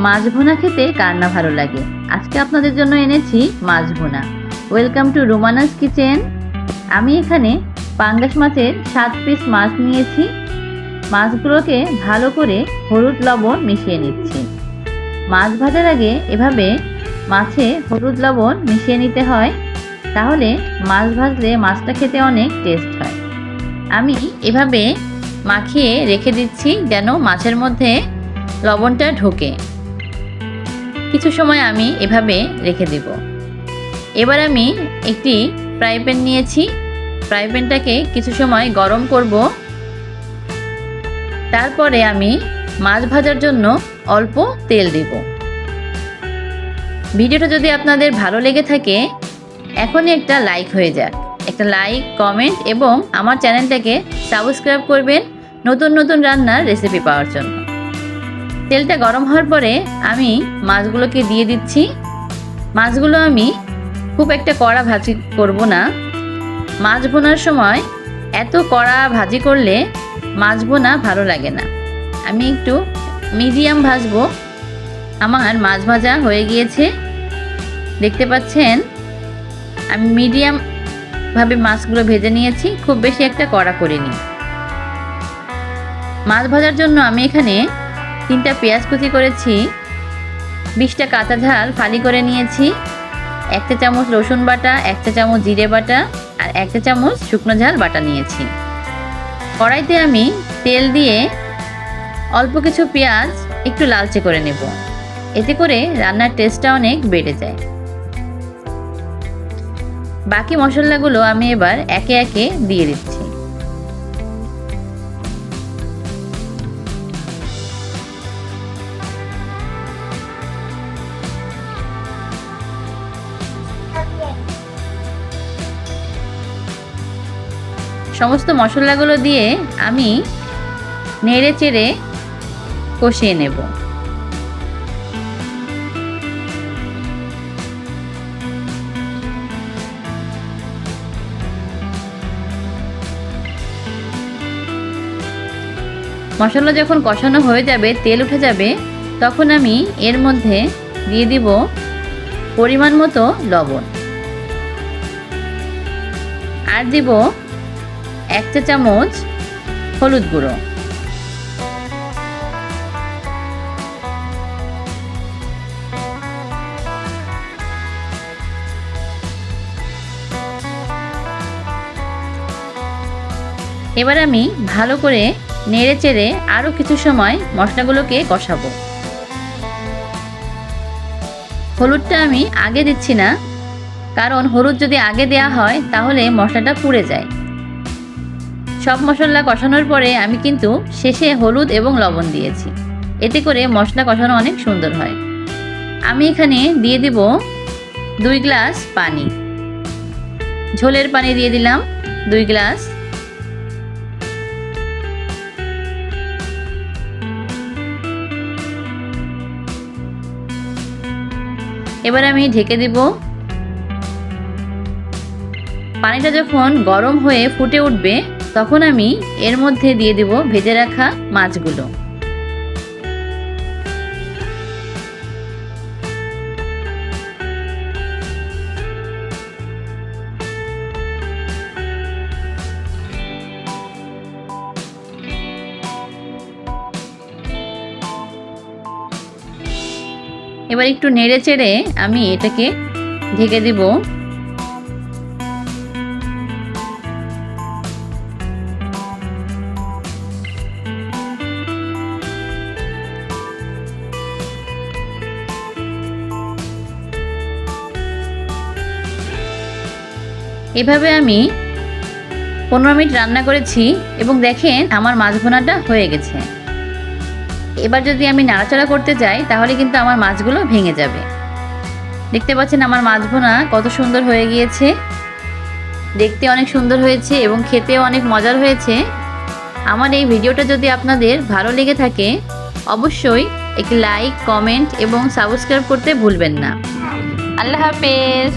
মাছ ভুনা খেতে কার না ভালো লাগে। আজকে আপনাদের জন্য এনেছি মাছ ভুনা। Welcome to রোমানাস kitchen. আমি এখানে পাঙ্গাস মাছের 7 পিস মাছ নিয়েছি। মাছগুলোকে ভালো করে হলুদ লবণ মিশিয়ে নিচ্ছি। মাছ ভাজার আগে এভাবে মাছে হলুদ লবণ মিশিয়ে নিতে হয়, তাহলে মাছ ভাজলে মাছটা খেতে অনেক টেস্ট হয়। আমি এভাবে মাখিয়ে রেখে দিচ্ছি যেন মাছের মধ্যে লবণটা ঢোকে। কিছু সময় আমি এভাবে রেখে দেব। এবার আমি একটি ফ্রাই প্যান নিয়েছি। ফ্রাই প্যানটাকে কিছু সময় গরম করব। তারপরে আমি মাছ ভাজার জন্য অল্প তেল দেব। ভিডিওটা যদি আপনাদের ভালো লেগে থাকে এখনই একটা লাইক হয়ে যাক। একটা লাইক, কমেন্ট এবং আমার চ্যানেলটাকে সাবস্ক্রাইব করবেন নতুন নতুন রান্নার রেসিপি পাওয়ার জন্য। তেলটা গরম হওয়ার পরে আমি মাছগুলোকে দিয়ে দিচ্ছি। মাছগুলো আমি খুব একটা কড়া ভাজি করব না। মাছ ভোনার সময় এত কড়া ভাজি করলে মাছ ভোনা ভালো লাগে না। আমি একটু মিডিয়াম ভাজবো। আমার মাছ ভাজা হয়ে গিয়েছে, দেখতে পাচ্ছেন। আমি মিডিয়ামভাবে মাছগুলো ভেজে নিয়েছি, খুব বেশি একটা কড়া করিনি। মাছ ভাজার জন্য আমি এখানে 3টা পেঁয়াজ কুচি করেছি, 20টা কাঁচা ঝাল ফালি করে নিয়েছি, 1 চা চামচ রসুন বাটা, 1 চা চামচ জিরে বাটা আর 1 চা চামচ শুকনো ঝাল বাটা নিয়েছি। কড়াইতে আমি তেল দিয়ে অল্প কিছু পেঁয়াজ একটু লালচে করে নেব, এতে করে রান্নার টেস্টটা অনেক বেড়ে যায়। বাকি মশলাগুলো আমি এবার একে একে দিয়ে দিচ্ছি। সমস্ত মশলাগুলো দিয়ে আমি নেড়ে চেড়ে কষিয়ে নেব। মশলা যখন কষানো হয়ে যাবে, তেল উঠে যাবে, তখন আমি এর মধ্যে দিয়ে দিব পরিমাণ মতো লবণ আর দিব 1 চা চামচ হলুদ গুঁড়ো। এবার আমি ভালো করে নেড়ে চেড়ে আরও কিছু সময় মশলাগুলোকে কষাবো। হলুদটা আমি আগে দিচ্ছি না, কারণ হলুদ যদি আগে দেওয়া হয় তাহলে মশলাটা পুড়ে যায়। সব মশলা কষানোর পরে আমি কিন্তু শেষে হলুদ এবং লবণ দিয়েছি, এতে করে মশলা কষানো অনেক সুন্দর হয়। আমি এখানে দিয়ে দিব 2 গ্লাস পানি। ঝোলের পানি দিয়ে দিলাম 2 গ্লাস। এবার আমি ঢেকে দিব। পানিটা যখন গরম হয়ে ফুটে উঠবে তখন আমি এর মধ্যে দিয়ে দেব ভেজে রাখা মাছগুলো। এবার একটু নেড়ে চেড়ে আমি এটাকে ঢেকে দিব। এভাবে আমি 15 মিনিট রান্না করেছি এবং দেখেন আমার মাছ ভুনাটা হয়ে গেছে। এবার যদি আমি নাড়াচাড়া করতে যাই তাহলে কিন্তু আমার মাছগুলো ভেঙে যাবে। দেখতে পাচ্ছেন আমার মাছ ভুনা কত সুন্দর হয়ে গিয়েছে। দেখতে অনেক সুন্দর হয়েছে এবং খেতেও অনেক মজার হয়েছে। আমার এই ভিডিওটা যদি আপনাদের ভালো লেগে থাকে অবশ্যই একটি লাইক, কমেন্ট এবং সাবস্ক্রাইব করতে ভুলবেন না। আল্লাহ হাফেজ।